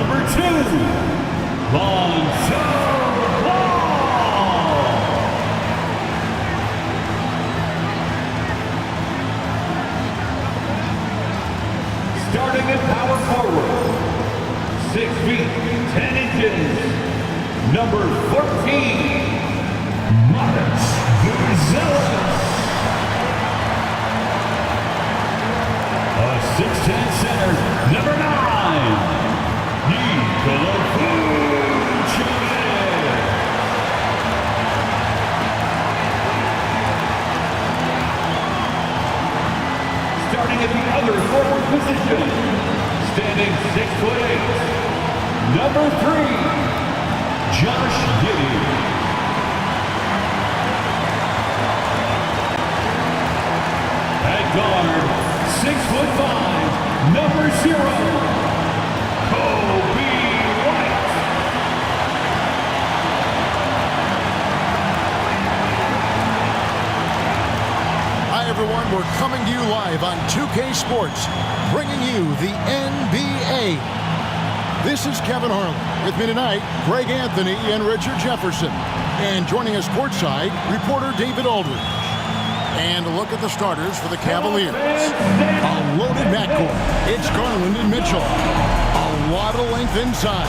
Number 2, Lonzo Ball. Starting at power forward, 6 feet, 10 inches, number 14, Marcus Buzelis. A 6'10 center, number 9, Nikola Vucevic. Starting at the other forward position, standing 6'8", number 3, Josh Giddey. At guard, 6'5", number 0, Kobe White. Hi everyone, we're coming to you live on 2K Sports, bringing you the NBA. This is Kevin Harlan. With me tonight, Greg Anthony and Richard Jefferson. And joining us courtside, reporter David Aldridge. And a look at the starters for the Cavaliers. A loaded backcourt. It's Garland and Mitchell. A lot of length inside.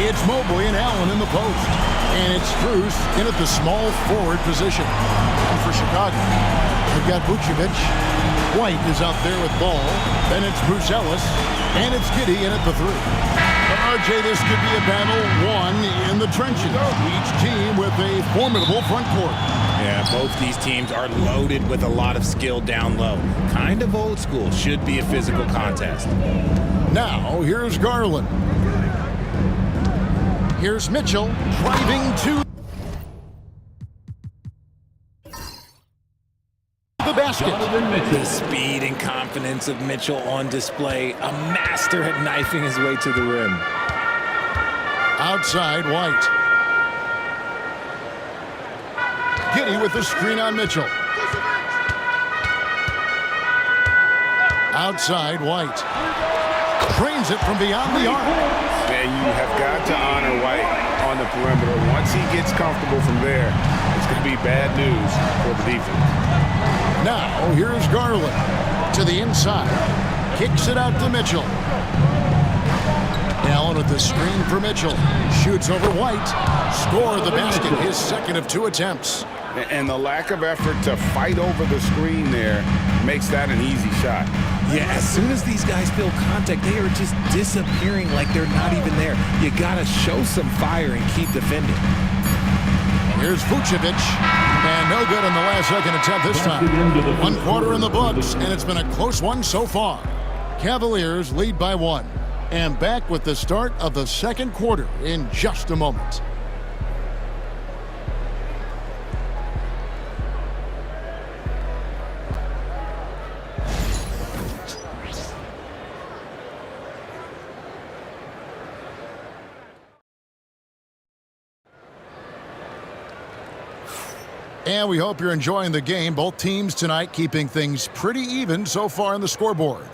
It's Mobley and Allen in the post. And it's Strus in at the small forward position. And for Chicago, they've got Vucevic. White is out there with Ball. Then it's Buzelis. And it's Giddey in at the 3. RJ, this could be a battle won in the trenches. Each team with a formidable front court. Yeah, both these teams are loaded with a lot of skill down low. Kind of old school. Should be a physical contest. Now, here's Garland. Here's Mitchell driving to the basket. The speed and confidence of Mitchell on display. A master at knifing his way to the rim. Outside, White. Giddey with the screen on Mitchell. Outside, White. Trains it from beyond the arc. Man, you have got to honor White on the perimeter. Once he gets comfortable from there, it's going to be bad news for the defense. Now, here's Garland to the inside. Kicks it out to Mitchell. Allen with the screen for Mitchell. Shoots over White. Score the basket, his second of 2 attempts. And the lack of effort to fight over the screen there makes that an easy shot. Yeah, as soon as these guys feel contact, they are just disappearing like they're not even there. You got to show some fire and keep defending. Here's Vucevic. And no good on the last second attempt this time. 1 quarter in the books, and it's been a close one so far. Cavaliers lead by 1. And back with the start of the second quarter in just a moment. And we hope you're enjoying the game. Both teams tonight keeping things pretty even so far on the scoreboard.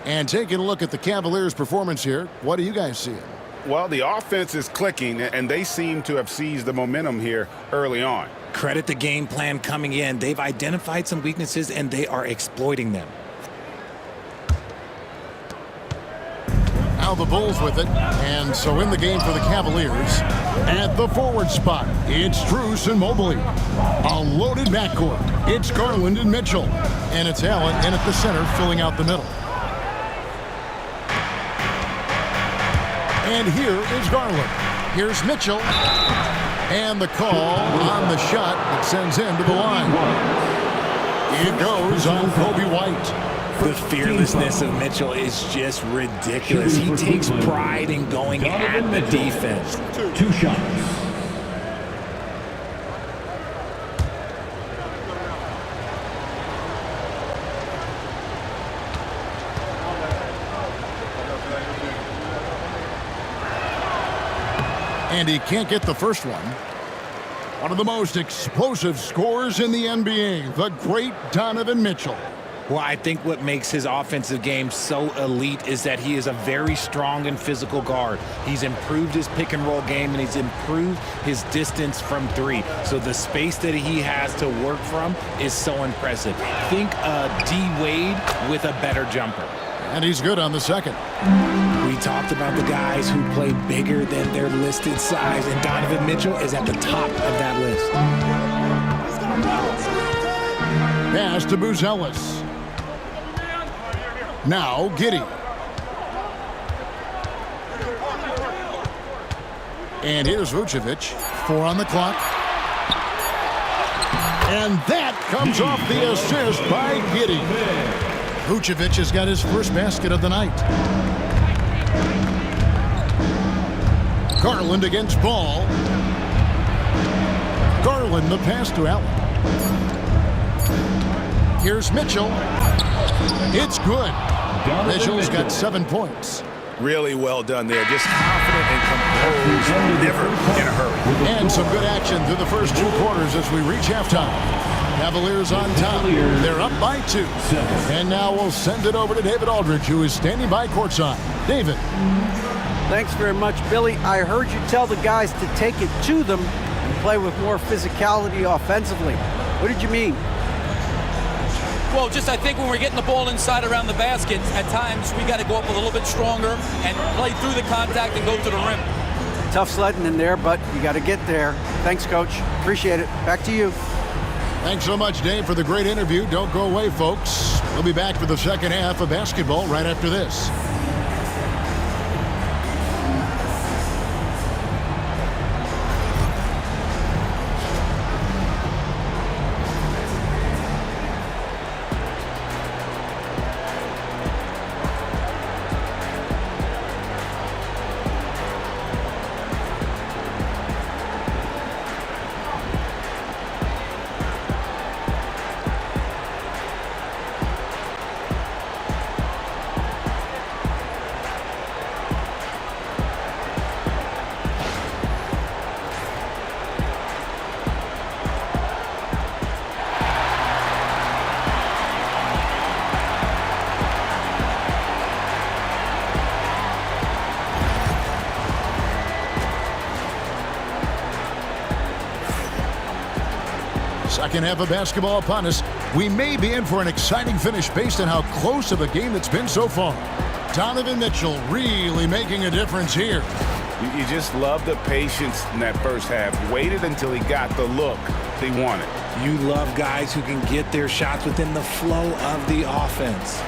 And taking a look at the Cavaliers' performance here, what are you guys seeing? Well, the offense is clicking, and they seem to have seized the momentum here early on. Credit the game plan coming in. They've identified some weaknesses, and they are exploiting them. Now the Bulls with it, and so in the game for the Cavaliers. At the forward spot, it's Strus and Mobley. A loaded backcourt. It's Garland and Mitchell. And it's Allen in at the center, filling out the middle. And here is Garland. Here's Mitchell. And the call on the shot that sends him to the line. It goes on Kobe White. The fearlessness of Mitchell is just ridiculous. He takes pride in going at the defense. 2 shots. And he can't get the first one. One of the most explosive scorers in the NBA, the great Donovan Mitchell. Well, I think what makes his offensive game so elite is that he is a very strong and physical guard. He's improved his pick and roll game, and he's improved his distance from three. So the space that he has to work from is so impressive. Think D. Wade with a better jumper. And he's good on the second. We talked about the guys who play bigger than their listed size, and Donovan Mitchell is at the top of that list. Pass to Buzelis. Now Giddey. And here's Vucevic. 4 on the clock. And that comes off the assist by Giddey. Vucevic has got his first basket of the night. Garland against Ball. Garland the pass to Allen. Here's Mitchell. It's good. Mitchell's got 7 points. Really well done there. Just confident and composed, never in a hurry. And some good action through the first 2 quarters as we reach halftime. Cavaliers on top. They're up by 2. And now we'll send it over to David Aldridge, who is standing by courtside. David. Thanks very much, Billy. I heard you tell the guys to take it to them and play with more physicality offensively. What did you mean? Well, just I think when we're getting the ball inside around the basket, at times we got to go up a little bit stronger and play through the contact and go to the rim. Tough sledding in there, but you got to get there. Thanks, Coach. Appreciate it. Back to you. Thanks so much, Dave, for the great interview. Don't go away, folks. We'll be back for the second half of basketball right after this. Second half of basketball upon us. We may be in for an exciting finish based on how close of a game it's been so far. Donovan Mitchell really making a difference here. You just love the patience in that first half. Waited until he got the look he wanted. You love guys who can get their shots within the flow of the offense.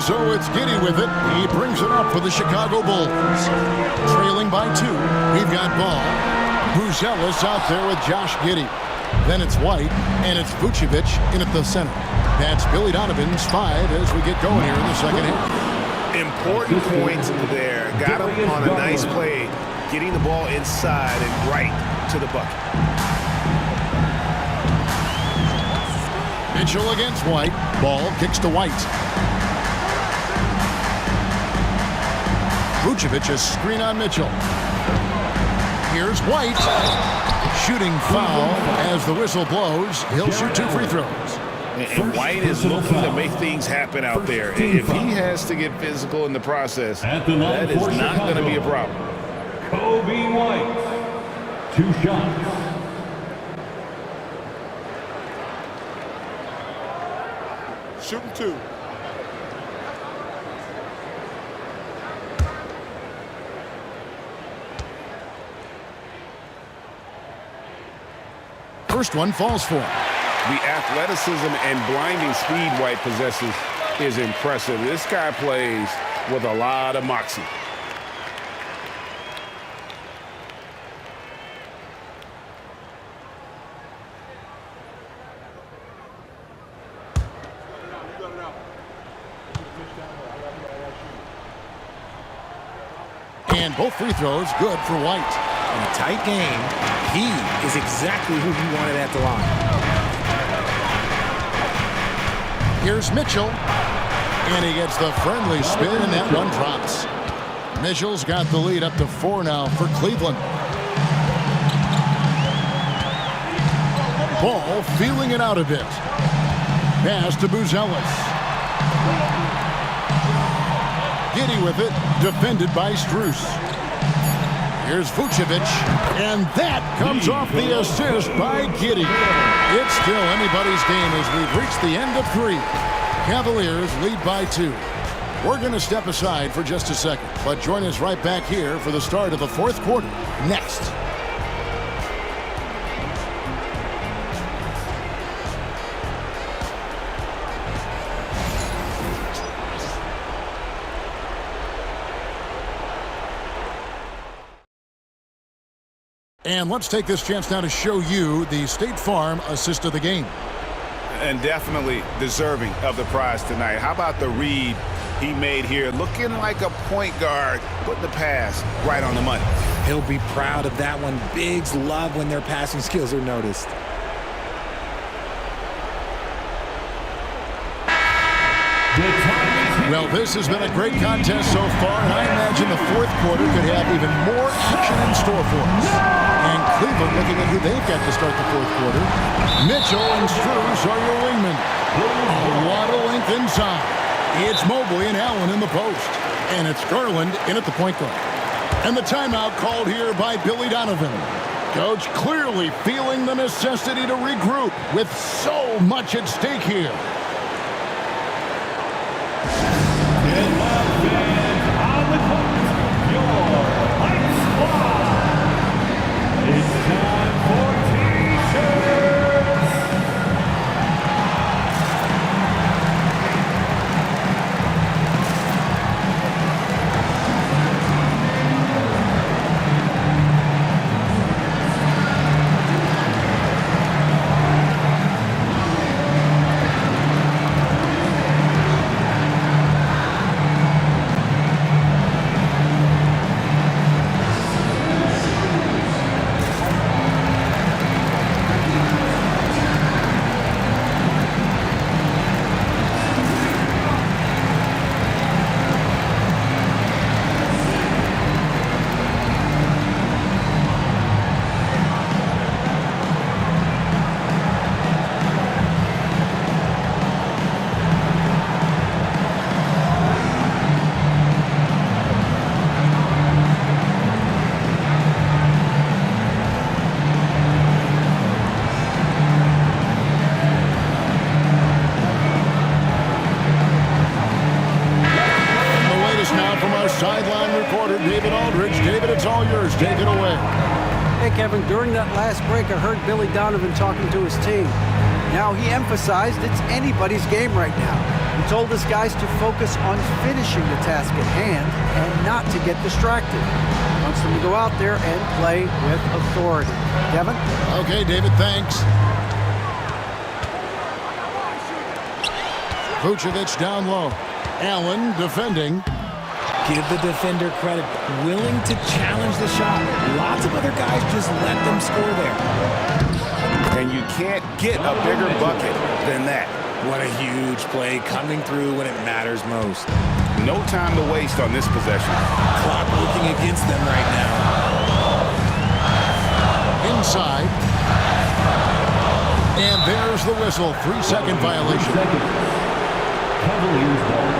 So it's Giddey with it. He brings it up for the Chicago Bulls. Trailing by 2. We've got Ball. Buzelis out there with Josh Giddey. Then it's White, and it's Vucevic in at the center. That's Billy Donovan's 5 as we get going here in the second half. Important points there. Got him on a nice play, getting the ball inside and right to the bucket. Mitchell against White. Ball kicks to White. Vucevic a screen on Mitchell. Here's White. Shooting foul as the whistle blows. He'll shoot 2 free throws. And White is looking to make things happen out there. If he has to get physical in the process, that is not going to be a problem. Kobe White, 2 shots. Shooting 2. First one falls for him. The athleticism and blinding speed White possesses is impressive. This guy plays with a lot of moxie. And both free throws good for White. In a tight game, he is exactly who he wanted at the line. Here's Mitchell. And he gets the friendly spin, and that one drops. Mitchell's got the lead up to 4 now for Cleveland. Ball feeling it out a bit. Pass to Buzelis. Giddy with it, defended by Strus. Here's Vucevic, and that comes off the assist by Giddy. It's still anybody's game as we've reached the end of 3. Cavaliers lead by 2. We're going to step aside for just a second, but join us right back here for the start of the 4th quarter next. And let's take this chance now to show you the State Farm assist of the game. And definitely deserving of the prize tonight. How about the read he made here? Looking like a point guard, putting the pass right on the money. He'll be proud of that one. Bigs love when their passing skills are noticed. Well, this has been a great contest so far, and I imagine the 4th quarter could have even more action in store for us. And Cleveland looking at who they've got to start the 4th quarter. Mitchell and Strus are your wingmen. A lot of length inside. It's Mobley and Allen in the post. And it's Garland in at the point guard. And the timeout called here by Billy Donovan. Coach clearly feeling the necessity to regroup with so much at stake here. Take it away. Hey, Kevin, during that last break, I heard Billy Donovan talking to his team. Now, he emphasized it's anybody's game right now. He told his guys to focus on finishing the task at hand and not to get distracted. He wants them to go out there and play with authority. Kevin? Okay, David, thanks. Vucevic down low. Allen defending. Give the defender credit. Willing to challenge the shot. Lots of other guys just let them score there. And you can't get a bigger bucket than that. What a huge play coming through when it matters most. No time to waste on this possession. Clock working against them right now. Inside. And there's the whistle. 3-second violation. Cavaliers ball.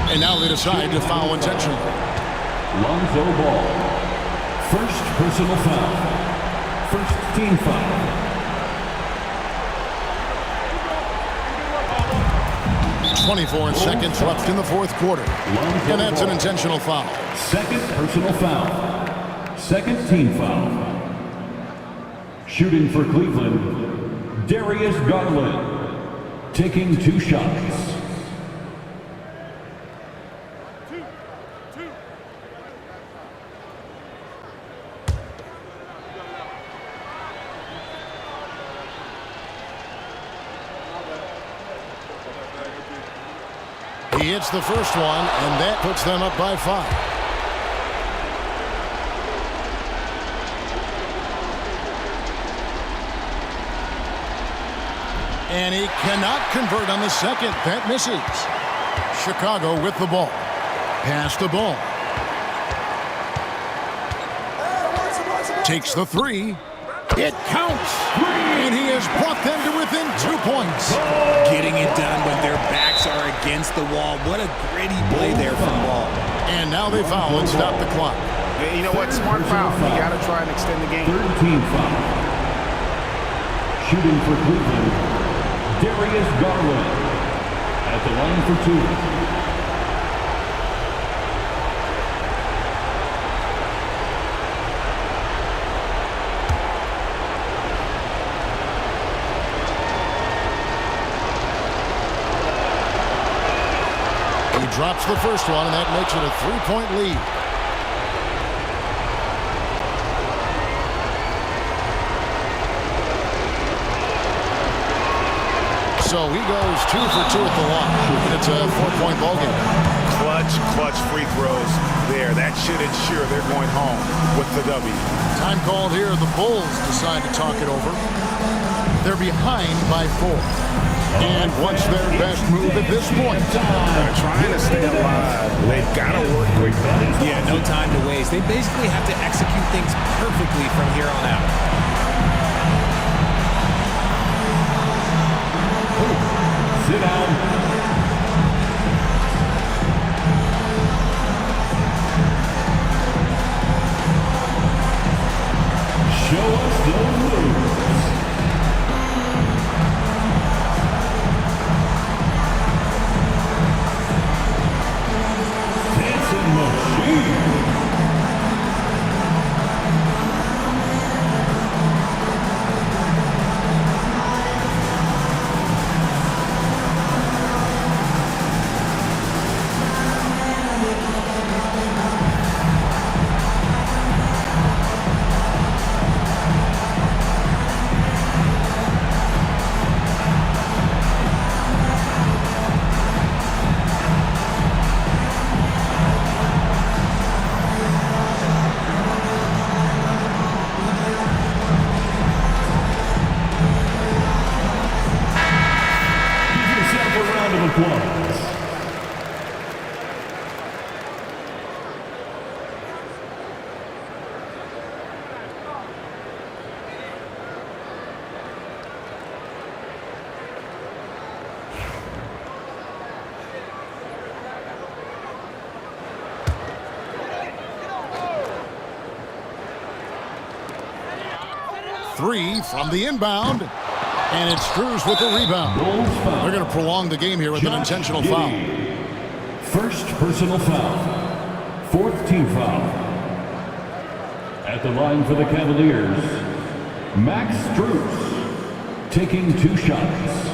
And now they decide to foul intentionally. Lonzo Ball. First personal foul. First team foul. .24 seconds left in the 4th quarter. And that's an intentional foul. Second personal foul. Second team foul. Shooting for Cleveland, Darius Garland. Taking 2 shots. He hits the first one, and that puts them up by 5. And he cannot convert on the second. That misses. Chicago with the ball. Pass the ball. Takes the 3. It counts. And he has brought them to within 2 points. Getting it done when their backs are against the wall. What a gritty play there from Ball. And now they foul and stop the clock. Yeah, you know what? Smart foul. You got to try and extend the game. Third team foul. Shooting for Cleveland, Darius Garland. At the line for 2. Drops the first one, and that makes it a 3-point lead. So he goes 2 for 2 at the line, and it's a 4-point ball game. Clutch free throws there. That should ensure they're going home with the W. Time called here. The Bulls decide to talk it over. They're behind by 4. And what's their best move at this point? They're trying to stay alive. They've got to work quick. Yeah, no time to waste. They basically have to execute things perfectly from here on out. Sit down. Show us the moves. Three from the inbound, and it's Cruz with the rebound. They're going to prolong the game here with an intentional foul. First personal foul. Fourth team foul. At the line for the Cavaliers, Max Strus taking 2 shots.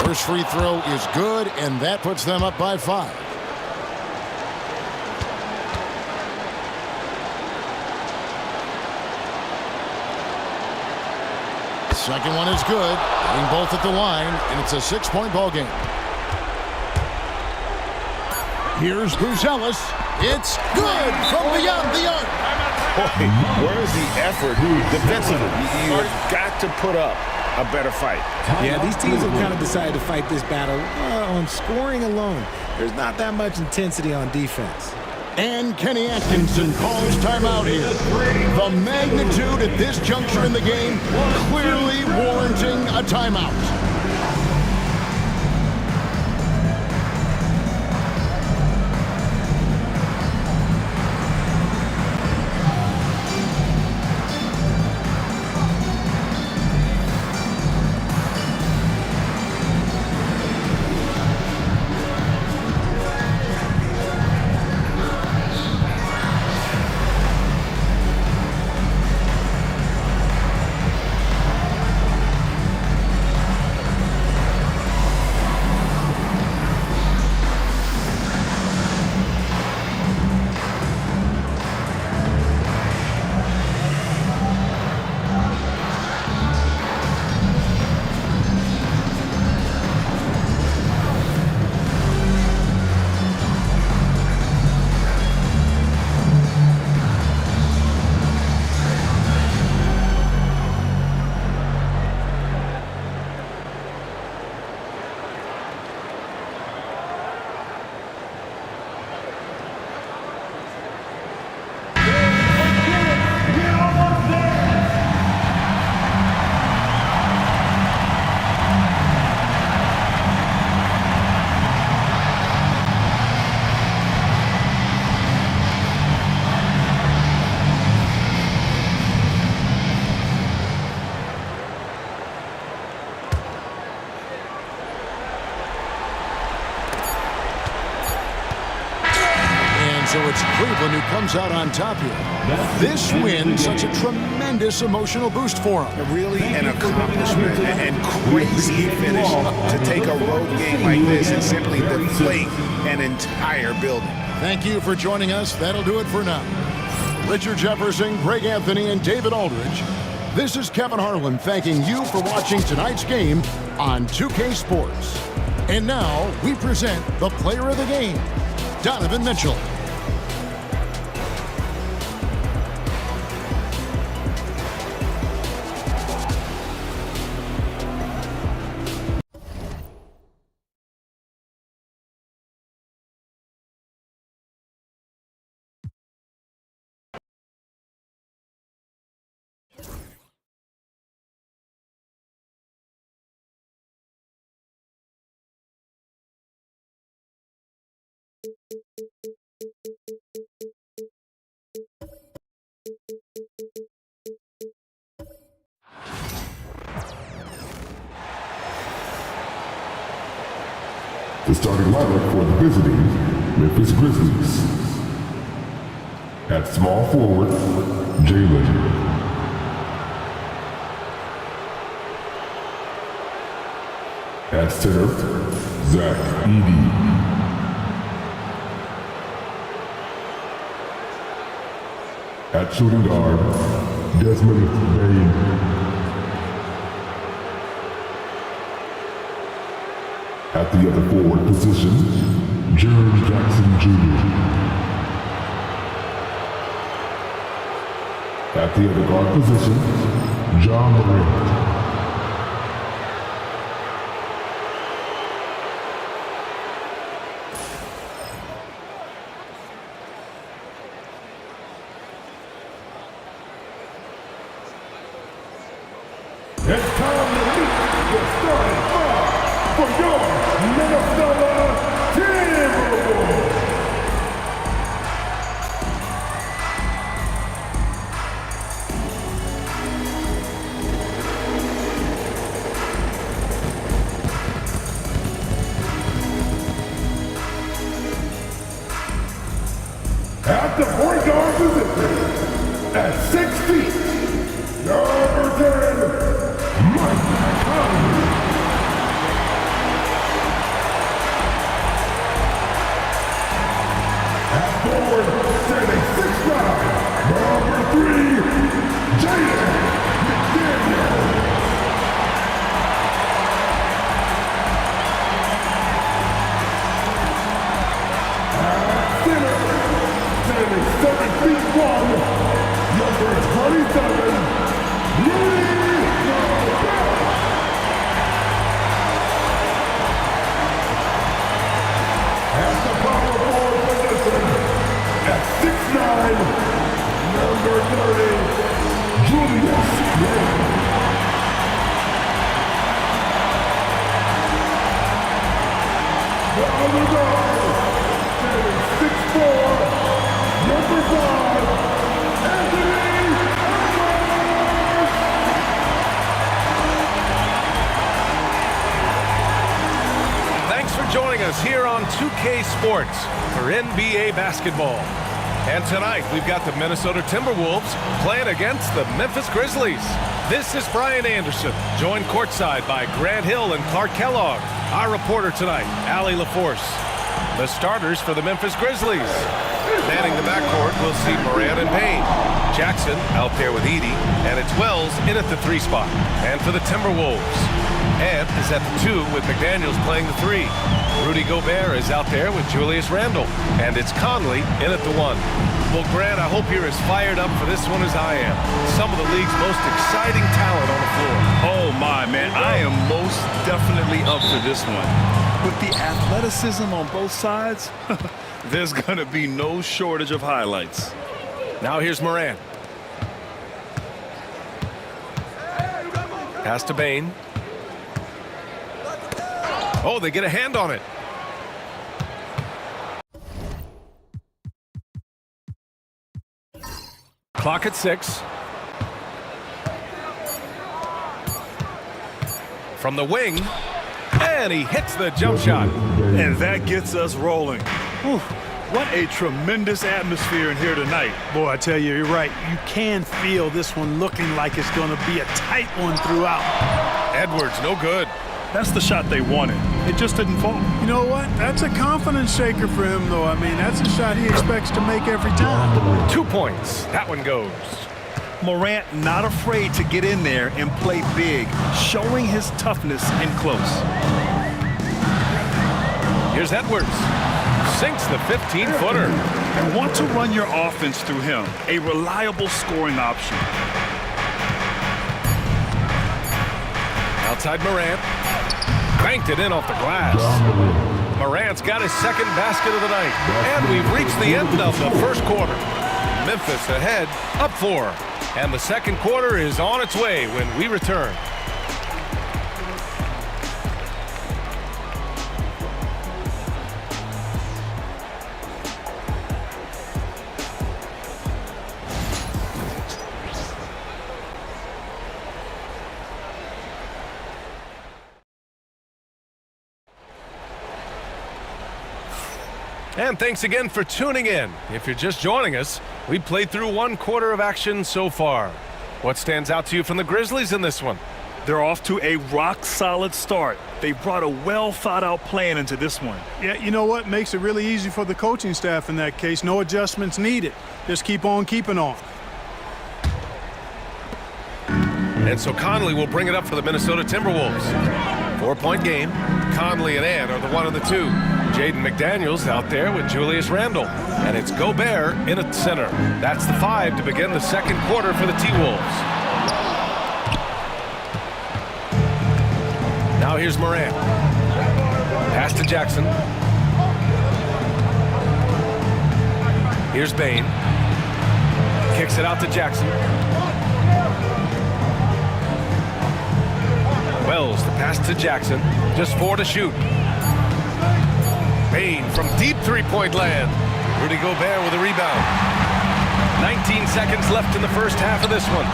First free throw is good, and that puts them up by 5. Second one is good, hitting both at the line, and it's a 6-point ball game. Here's Buzelis. It's good from beyond the arc. Boy, where's the effort defensively? You've got to put up a better fight. Yeah, these teams have kind of decided to fight this battle on scoring alone. There's not that much intensity on defense. And Kenny Atkinson calls timeout here. The magnitude at this juncture in the game clearly warranting a timeout. It's Cleveland who comes out on top here. This win, such a tremendous emotional boost for them. Really an accomplishment and crazy finish to take a road game like this and simply deflate an entire building. Thank you for joining us. That'll do it for now. Richard Jefferson, Greg Anthony, and David Aldridge. This is Kevin Harlan thanking you for watching tonight's game on 2K Sports. And now we present the player of the game, Donovan Mitchell. The starting lineup for the visiting Memphis Grizzlies. At small forward, Jalen. At center, Zach Edey. At shooting guard, Desmond Bain. At the other forward position, Jaren Jackson Jr. At the other guard position, John Morant. It's time to meet the starting five for your Minnesota Timberwolves. At the point guard position, at 6 feet, number 10. Forward, standing 6'9", number 3, Jaden McDaniel. At center, standing 7 feet 1, number 27, Rudy Gobert. At the power forward position, at 6'9", number 30, Julius Randle. The other guard, standing 6'4", number 5, Anthony Edwards. Thanks for joining us here on 2K Sports for NBA basketball. And tonight, we've got the Minnesota Timberwolves playing against the Memphis Grizzlies. This is Brian Anderson, joined courtside by Grant Hill and Clark Kellogg. Our reporter tonight, Allie LaForce. The starters for the Memphis Grizzlies. Manning the backcourt, we'll see Moran and Payne. Jackson out there with Edey, and it's Wells in at the 3 spot. And for the Timberwolves, Ant is at the 2 with McDaniels playing the 3. Rudy Gobert is out there with Julius Randle. And it's Conley in at the 1. Well, Grant, I hope you're as fired up for this one as I am. Some of the league's most exciting talent on the floor. Oh, my, man. I am most definitely up for this one. With the athleticism on both sides, there's going to be no shortage of highlights. Now here's Moran. Pass to Bain. Oh, they get a hand on it. Clock at 6. From the wing, and he hits the jump shot. And that gets us rolling. Whew. What a tremendous atmosphere in here tonight. Boy, I tell you, you're right. You can feel this one looking like it's going to be a tight one throughout. Edwards, no good. That's the shot they wanted. It just didn't fall. You know what? That's a confidence shaker for him, though. I mean, that's a shot he expects to make every time. 2 points. That one goes. Morant not afraid to get in there and play big, showing his toughness in close. Here's Edwards. Sinks the 15-footer. You want to run your offense through him, a reliable scoring option. Outside Morant. Banked it in off the glass. Morant's got his second basket of the night. And we've reached the end of the first quarter. Memphis ahead, up 4. And the second quarter is on its way when we return. And thanks again for tuning in. If you're just joining us, we played through 1 quarter of action so far. What stands out to you from the Grizzlies in this one? They're off to a rock-solid start. They brought a well-thought-out plan into this one. Yeah, you know what? Makes it really easy for the coaching staff in that case. No adjustments needed. Just keep on keeping on. And so Conley will bring it up for the Minnesota Timberwolves. 4-point game. Conley and Ant are the 1 and the 2. Jaden McDaniels out there with Julius Randle. And it's Gobert in at center. That's the 5 to begin the second quarter for the T-Wolves. Now here's Morant. Pass to Jackson. Here's Bane. Kicks it out to Jackson. Wells, the pass to Jackson. Just 4 to shoot. Bane from deep three-point land. Rudy Gobert with a rebound. 19 seconds left in the first half of this one.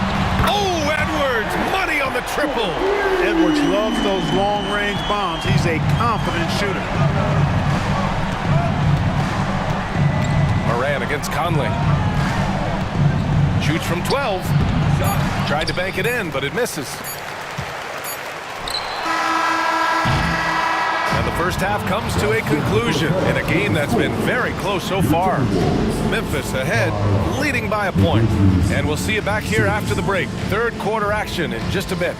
Oh, Edwards, money on the triple. Edwards loves those long-range bombs. He's a confident shooter. Morant against Conley. Shoots from 12. Tried to bank it in, but it misses. And the first half comes to a conclusion in a game that's been very close so far. Memphis ahead, leading by a point. And we'll see you back here after the break. Third quarter action in just a bit.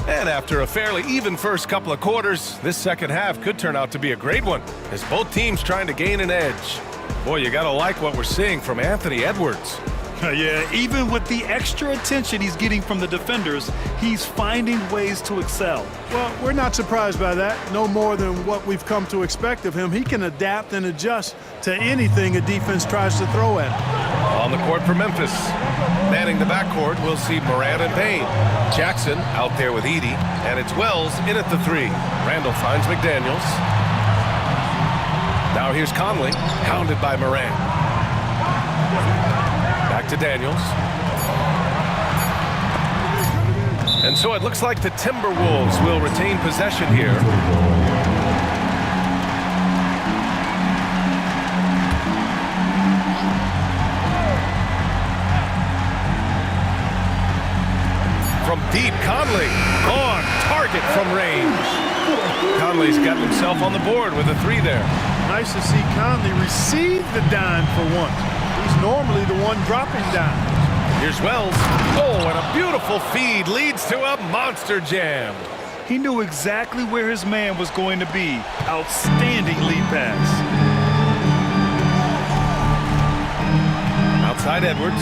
And after a fairly even first couple of quarters, this second half could turn out to be a great one, as both teams trying to gain an edge. Boy, you gotta like what we're seeing from Anthony Edwards. Yeah, even with the extra attention he's getting from the defenders, he's finding ways to excel. Well, we're not surprised by that. No more than what we've come to expect of him. He can adapt and adjust to anything a defense tries to throw at him. On the court for Memphis. Manning the backcourt, we'll see Morant and Payne. Jackson out there with Edey, and it's Wells in at the 3. Randle finds McDaniels. Now here's Conley, hounded by Morant. Back to Daniels. And so it looks like the Timberwolves will retain possession here. From deep, Conley on target from range. Conley's got himself on the board with a 3 there. Nice to see Conley receive the dime for once. He's normally the one dropping dimes. Here's Wells. Oh, and a beautiful feed leads to a monster jam. He knew exactly where his man was going to be. Outstanding lead pass. Outside Edwards.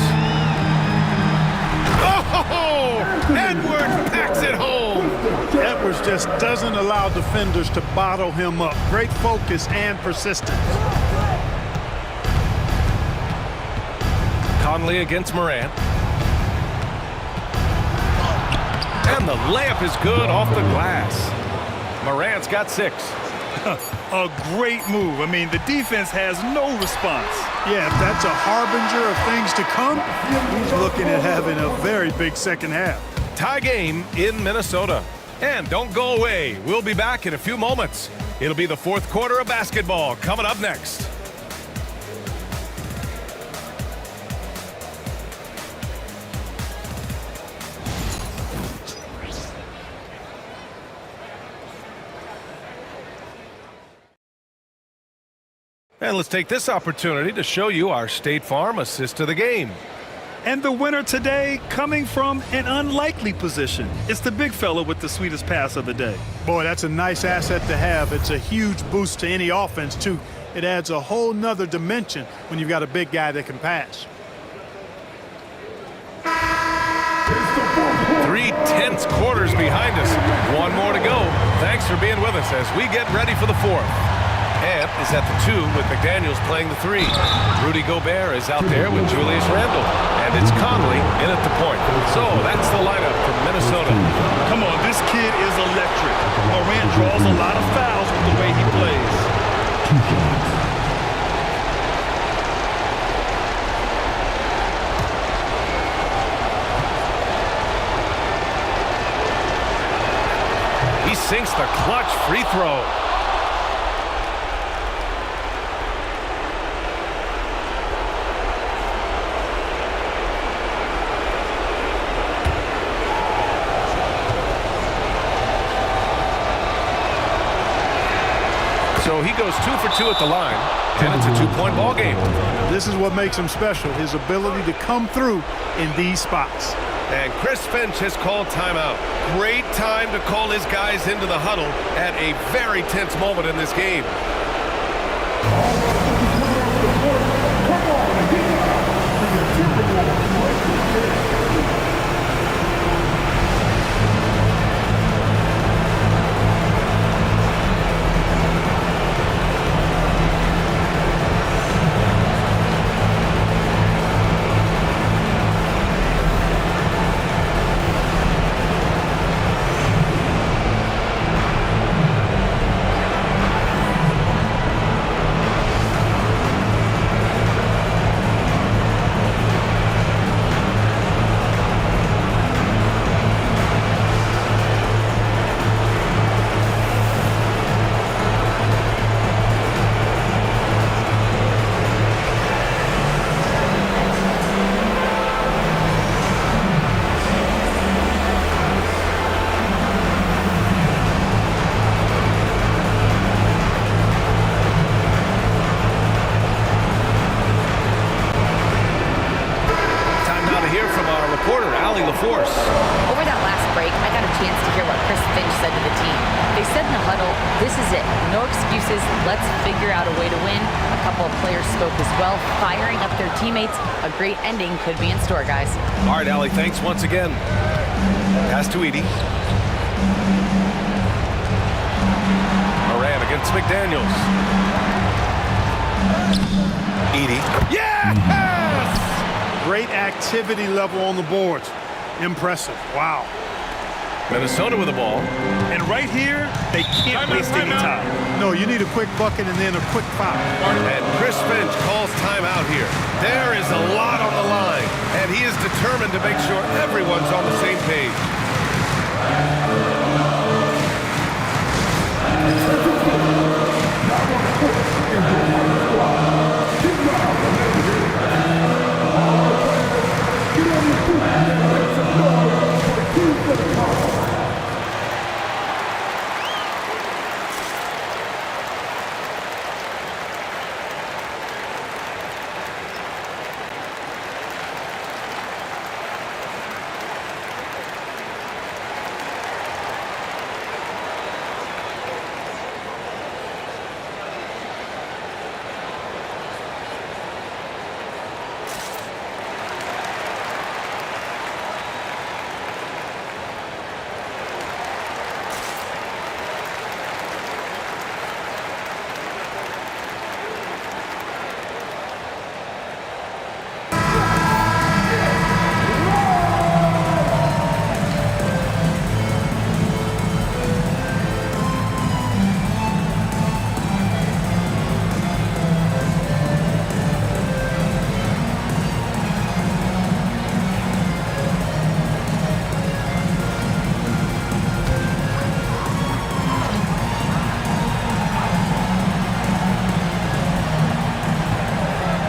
Oh, Edwards packs it home. Edwards just doesn't allow defenders to bottle him up. Great focus and persistence. Conley against Morant. And the layup is good off the glass. Morant's got 6. A great move. I mean, the defense has no response. Yeah, if that's a harbinger of things to come, he's looking at having a very big second half. Tie game in Minnesota. And don't go away. We'll be back in a few moments. It'll be the fourth quarter of basketball coming up next. And let's take this opportunity to show you our State Farm assist to the game. And the winner today coming from an unlikely position. It's the big fella with the sweetest pass of the day. Boy, that's a nice asset to have. It's a huge boost to any offense, too. It adds a whole nother dimension when you've got a big guy that can pass. 3 tense quarters behind us. One more to go. Thanks for being with us as we get ready for the fourth. Ant is at the 2 with McDaniels playing the 3. Rudy Gobert is out there with Julius Randle. And it's Conley in at the point. So that's the lineup from Minnesota. Come on, this kid is electric. Morant draws a lot of fouls with the way he plays. He sinks the clutch free throw. So he goes 2 for 2 at the line, and it's a 2-point ball game. This is what makes him special, his ability to come through in these spots. And Chris Finch has called timeout. Great time to call his guys into the huddle at a very tense moment in this game. Over that last break, I got a chance to hear what Chris Finch said to the team. They said in the huddle, this is it. No excuses. Let's figure out a way to win. A couple of players spoke as well, firing up their teammates. A great ending could be in store, guys. All right, Allie, thanks once again. Pass to Edie. Moran against McDaniels. Edie. Yes! Great activity level on the boards. Impressive. Wow. Minnesota with the ball. And right here, they can't waste any time. No, you need a quick bucket and then a quick foul. And Chris Finch calls timeout here. There is a lot on the line, and he is determined to make sure everyone's on the same page.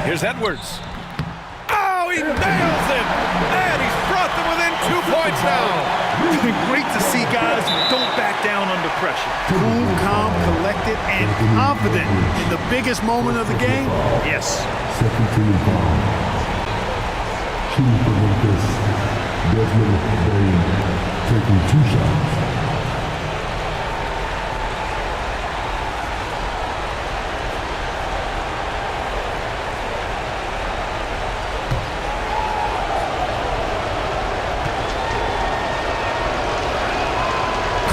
Here's Edwards. Oh, he nails it! And he's brought them within 2 points now. Great to see guys who don't back down under pressure. Cool, calm, collected, and confident in the biggest moment of the game. Yes. Second team foul. Shooting for Memphis. Desmond Bain taking 2 shots.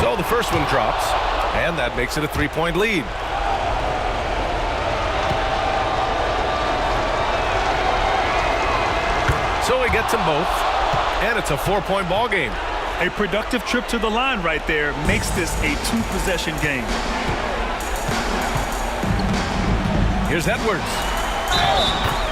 So the first one drops, and that makes it a 3-point lead. So he gets them both, and it's a 4-point ball game. A productive trip to the line right there makes this a 2-possession game. Here's Edwards.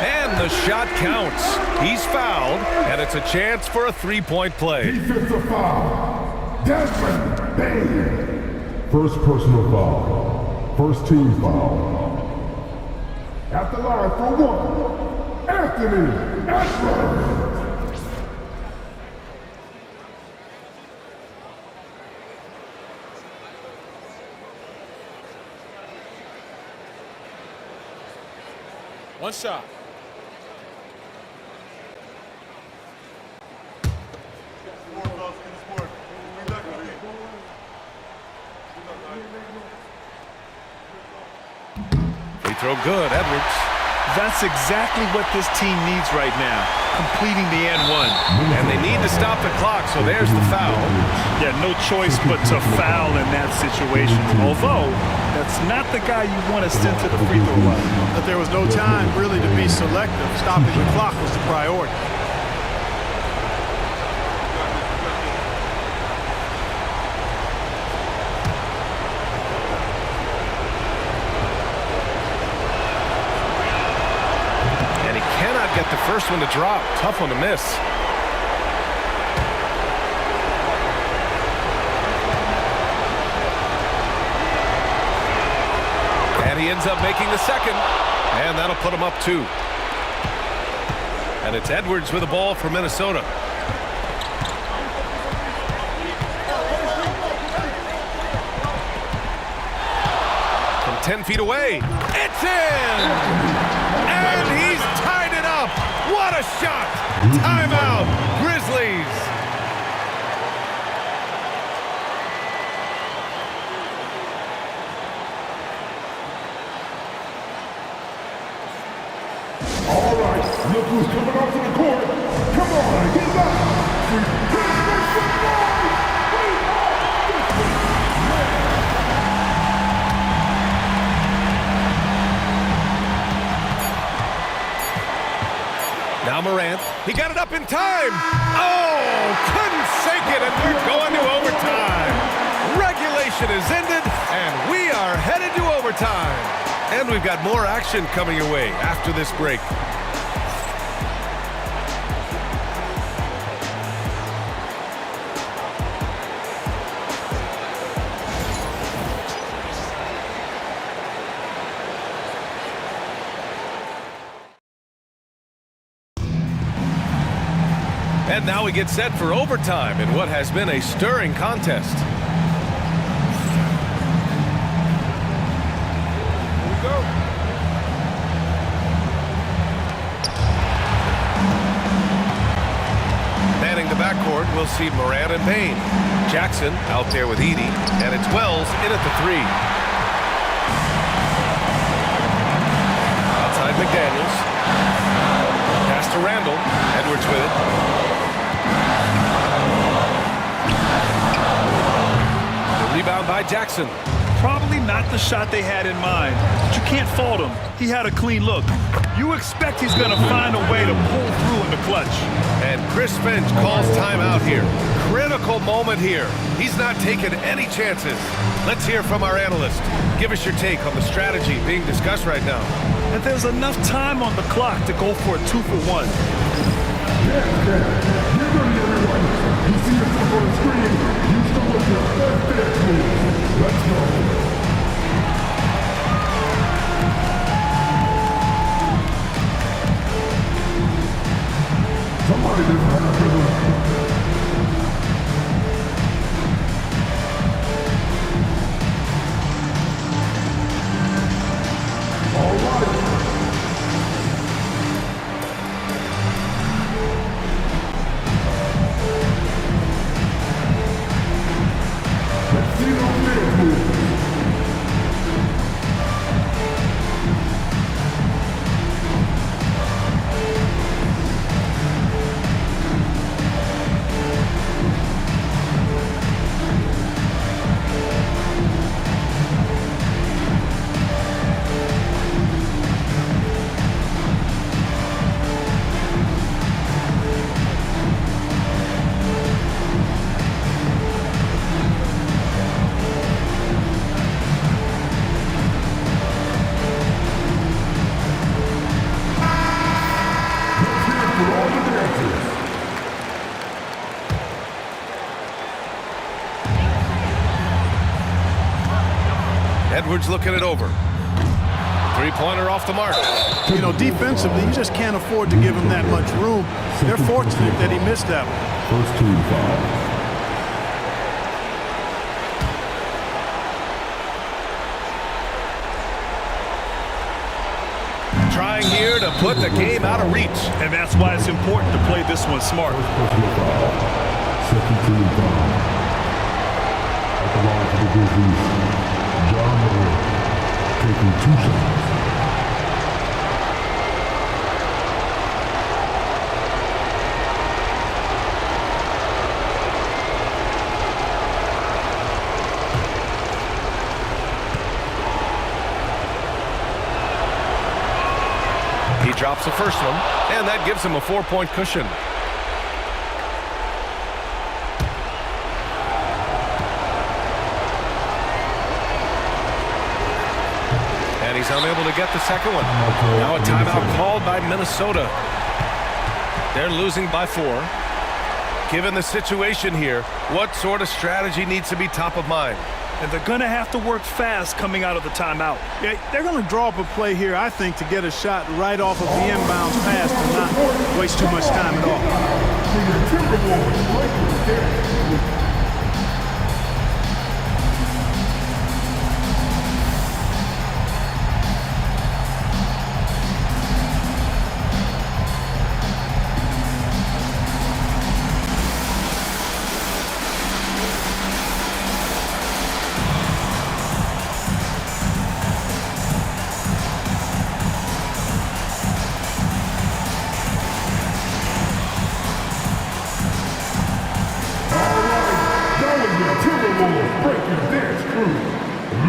And the shot counts. He's fouled, and it's a chance for a 3-point play. Defensive foul. Desmond Bain. First personal foul. First team foul. At the line for 1, Anthony Edwards. One shot. Free throw good, Edwards. That's exactly what this team needs right now, completing the N1. And they need to stop the clock, so there's the foul. Yeah, no choice but to foul in that situation. Although, that's not the guy you want to send to the free throw line. But there was no time really to be selective. Stopping the clock was the priority. Get the first one to drop. Tough one to miss. And he ends up making the second. And that'll put him up 2. And it's Edwards with the ball for Minnesota. From 10 feet away. It's in! And he's tied it up. What a shot! Timeout, Grizzlies. All right, look who's coming onto the court. Come on, get back. Now Morant, he got it up in time. Oh, couldn't sink it, and we're going to overtime. Regulation is ended, and we are headed to overtime. And we've got more action coming your way after this break. And now we get set for overtime in what has been a stirring contest. Here we go. Manning the backcourt, we'll see Morant and Bain. Jackson out there with Edey, and it's Wells in at the 3. Outside McDaniels. Pass to Randall. Edwards with it. Rebound by Jackson. Probably not the shot they had in mind, but you can't fault him. He had a clean look. You expect he's going to find a way to pull through in the clutch. And Chris Finch calls timeout here. Critical moment here. He's not taking any chances. Let's hear from our analyst. Give us your take on the strategy being discussed right now. And there's enough time on the clock to go for a 2-for-1. Get ready, everyone. You see this up on the screen. You show us your best dance moves. Let's go. this afternoon. All right. Let's see those legs move. Edwards looking it over. Three-pointer off the mark. You know, defensively, you just can't afford to give him that much room. They're fortunate that he missed that one. First team foul. Trying here to put the game out of reach. And that's why it's important to play this one smart. Personal foul. Second team foul. At the line for the Grizzlies, John Murray taking 2 shots. He drops the first one, and that gives him a 4-point cushion. And he's unable to get the second one. Now a timeout called by Minnesota. They're losing by 4. Given the situation here, what sort of strategy needs to be top of mind? And they're going to have to work fast coming out of the timeout. Yeah, they're going to draw up a play here, I think, to get a shot right off of the inbounds pass and not waste too much time at all. Break your dance crew.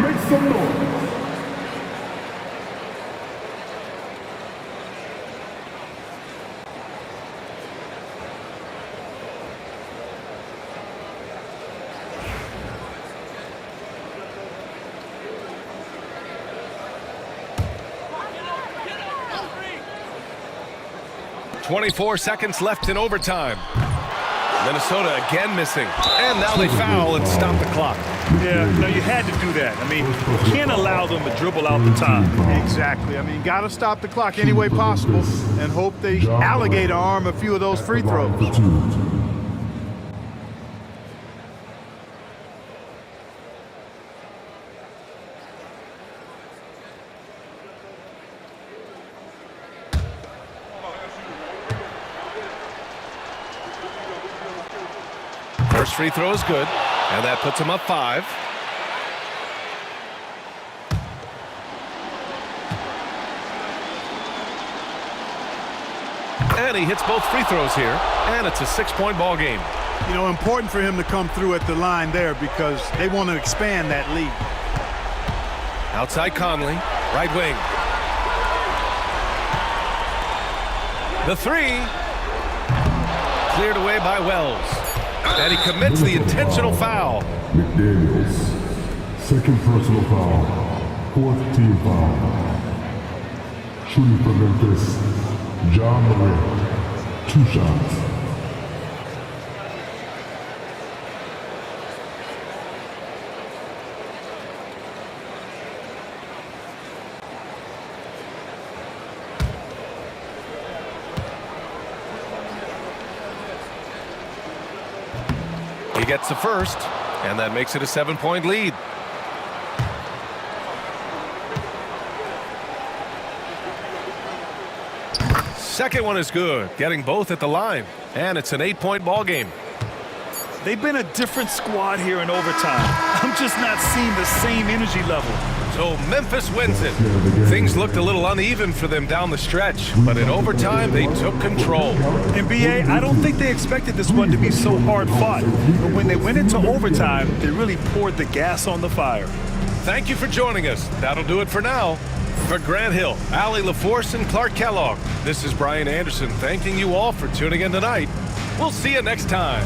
Make some noise. .24 seconds left in overtime. Minnesota again missing. And now they foul and stop the clock. Yeah, no, you had to do that. I mean, you can't allow them to dribble out the time. Exactly. I mean, you got to stop the clock any way possible and hope they alligator arm a few of those free throws. First free throw is good, and that puts him up 5. And he hits both free throws here, and it's a 6-point ball game. You know, important for him to come through at the line there because they want to expand that lead. Outside Conley, right wing. The 3. Cleared away by Wells. And he commits the intentional foul. McDaniels, second personal foul, 4th team foul. Shooting for Memphis, John Murray, 2 shots. gets the first, and that makes it a 7-point lead. Second one is good, getting both at the line, and it's an 8-point ball game. They've been a different squad here in overtime. I'm just not seeing the same energy level. So Memphis wins it. Things looked a little uneven for them down the stretch, but in overtime they took control. NBA, I don't think they expected this one to be so hard-fought. But when they went into overtime, they really poured the gas on the fire. Thank you for joining us. That'll do it for now. For Grant Hill, Allie LaForce, and Clark Kellogg, this is Brian Anderson thanking you all for tuning in tonight. We'll see you next time.